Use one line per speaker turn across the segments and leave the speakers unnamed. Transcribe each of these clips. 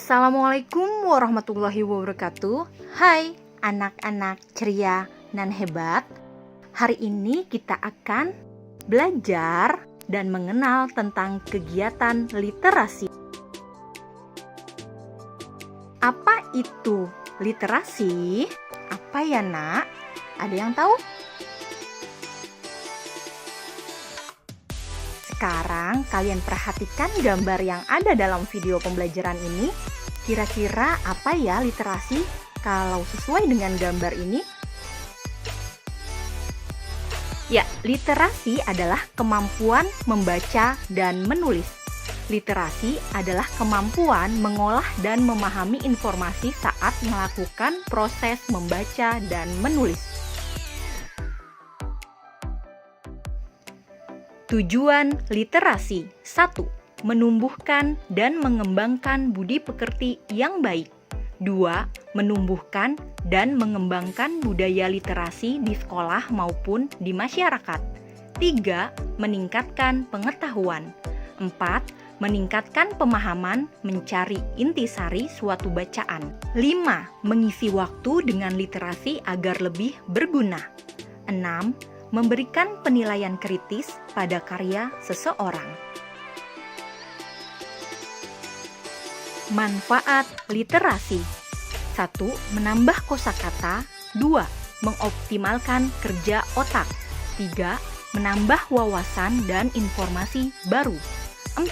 Assalamualaikum warahmatullahi wabarakatuh. Hai anak-anak ceria dan hebat. Hari ini kita akan belajar dan mengenal tentang kegiatan literasi. Apa itu literasi? Apa ya nak? Ada yang tahu? Sekarang kalian perhatikan gambar yang ada dalam video pembelajaran ini. Kira-kira apa ya literasi kalau sesuai dengan gambar ini? Ya, literasi adalah kemampuan membaca dan menulis. Literasi adalah kemampuan mengolah dan memahami informasi saat melakukan proses membaca dan menulis. Tujuan literasi 1. Menumbuhkan dan mengembangkan budi pekerti yang baik. 2. Menumbuhkan dan mengembangkan budaya literasi di sekolah maupun di masyarakat. 3. Meningkatkan pengetahuan. 4. Meningkatkan pemahaman mencari intisari suatu bacaan. 5. Mengisi waktu dengan literasi agar lebih berguna. 6. Memberikan penilaian kritis pada karya seseorang. Manfaat literasi 1. Menambah kosakata. 2. Mengoptimalkan kerja otak. 3. Menambah wawasan dan informasi baru. 4.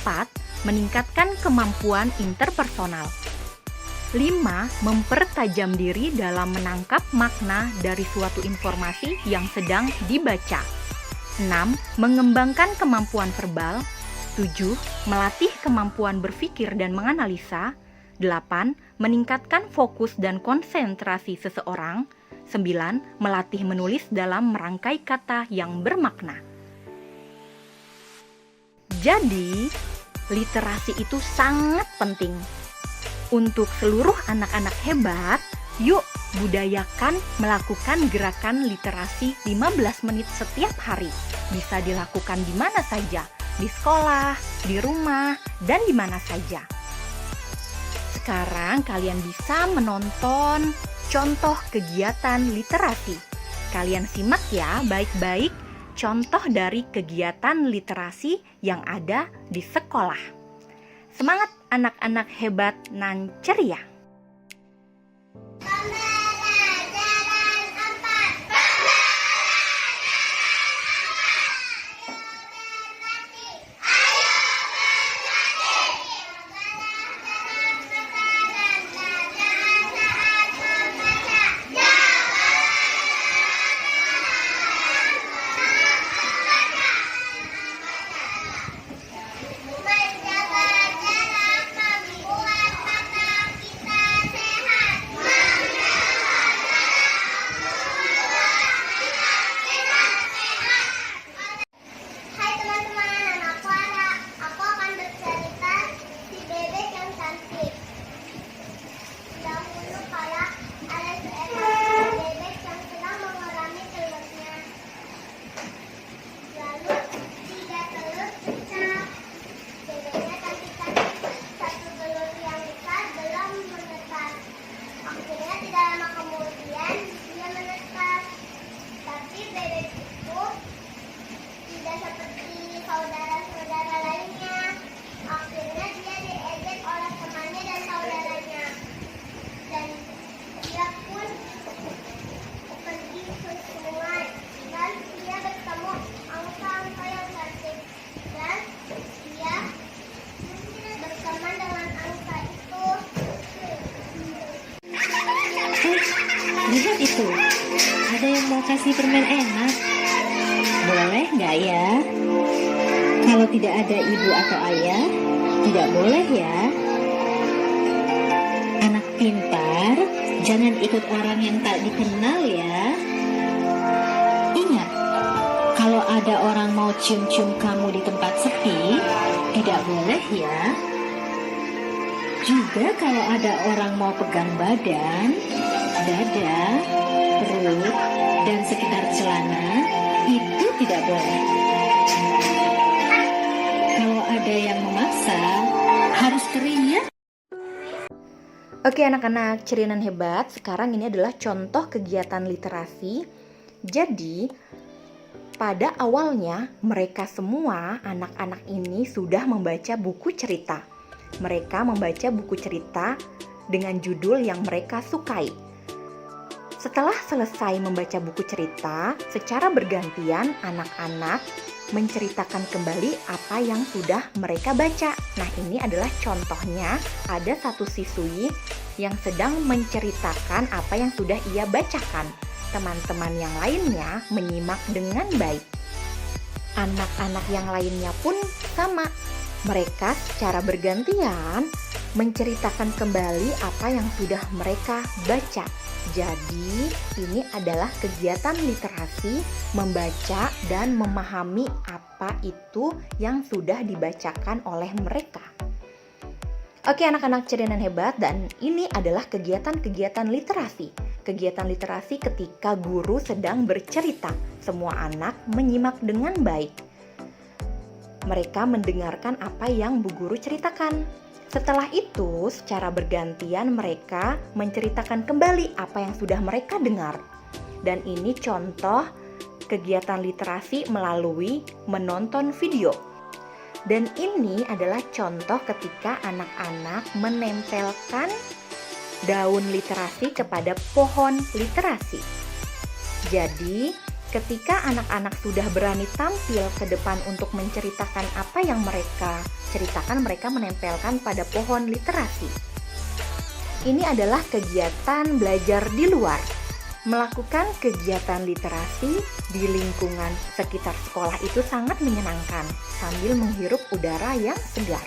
Meningkatkan kemampuan interpersonal. 5. Mempertajam diri dalam menangkap makna dari suatu informasi yang sedang dibaca. 6. Mengembangkan kemampuan verbal. 7. Melatih kemampuan berpikir dan menganalisa. 8. Meningkatkan fokus dan konsentrasi seseorang. 9. Melatih menulis dalam merangkai kata yang bermakna. Jadi, literasi itu sangat penting. Untuk seluruh anak-anak hebat, yuk budayakan melakukan gerakan literasi 15 menit setiap hari. Bisa dilakukan di mana saja, di sekolah, di rumah, dan di mana saja. Sekarang kalian bisa menonton contoh kegiatan literasi. Kalian simak ya baik-baik contoh dari kegiatan literasi yang ada di sekolah. Semangat anak-anak hebat nan ceria!
Lihat itu, ada yang mau kasih permen enak. Boleh nggak ya? Kalau tidak ada ibu atau ayah, tidak boleh ya. Anak pintar, jangan ikut orang yang tak dikenal ya. Ingat, kalau ada orang mau cium-cium kamu di tempat sepi, tidak boleh ya. Juga kalau ada orang mau pegang badan, dada, perut, dan sekitar celana, itu tidak boleh. Kalau ada yang memaksa, harus teriak.
Oke anak-anak cerinan hebat, sekarang ini adalah contoh kegiatan literasi. Jadi pada awalnya mereka semua anak-anak ini sudah membaca buku cerita. Mereka membaca buku cerita dengan judul yang mereka sukai. Setelah selesai membaca buku cerita, secara bergantian anak-anak menceritakan kembali apa yang sudah mereka baca. Nah, ini adalah contohnya, ada satu siswi yang sedang menceritakan apa yang sudah ia bacakan. Teman-teman yang lainnya menyimak dengan baik. Anak-anak yang lainnya pun sama. Mereka secara bergantian menceritakan kembali apa yang sudah mereka baca. Jadi, ini adalah kegiatan literasi, membaca dan memahami apa itu yang sudah dibacakan oleh mereka. Oke anak-anak cerinan hebat, dan ini adalah kegiatan-kegiatan literasi. Kegiatan literasi ketika guru sedang bercerita. Semua anak menyimak dengan baik. Mereka mendengarkan apa yang bu guru ceritakan. Setelah itu, secara bergantian mereka menceritakan kembali apa yang sudah mereka dengar. Dan ini contoh kegiatan literasi melalui menonton video. Dan ini adalah contoh ketika anak-anak menempelkan daun literasi kepada pohon literasi. Jadi, ketika anak-anak sudah berani tampil ke depan untuk menceritakan apa yang mereka ceritakan, mereka menempelkan pada pohon literasi. Ini adalah kegiatan belajar di luar. Melakukan kegiatan literasi di lingkungan sekitar sekolah itu sangat menyenangkan sambil menghirup udara yang segar.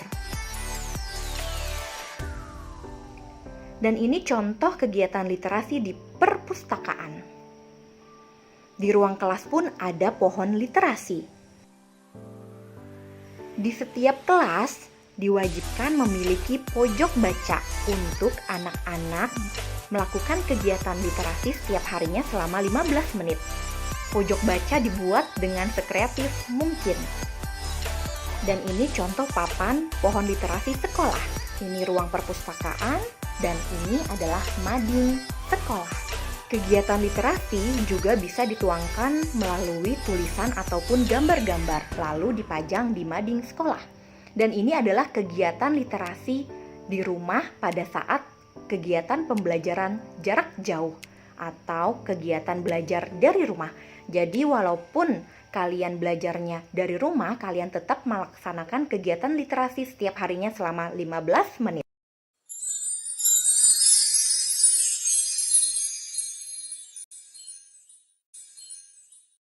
Dan ini contoh kegiatan literasi di perpustakaan. Di ruang kelas pun ada pohon literasi. Di setiap kelas diwajibkan memiliki pojok baca untuk anak-anak melakukan kegiatan literasi setiap harinya selama 15 menit. Pojok baca dibuat dengan sekreatif mungkin. Dan ini contoh papan pohon literasi sekolah. Ini ruang perpustakaan dan ini adalah mading sekolah. Kegiatan literasi juga bisa dituangkan melalui tulisan ataupun gambar-gambar, lalu dipajang di mading sekolah. Dan ini adalah kegiatan literasi di rumah pada saat kegiatan pembelajaran jarak jauh atau kegiatan belajar dari rumah. Jadi walaupun kalian belajarnya dari rumah, kalian tetap melaksanakan kegiatan literasi setiap harinya selama 15 menit.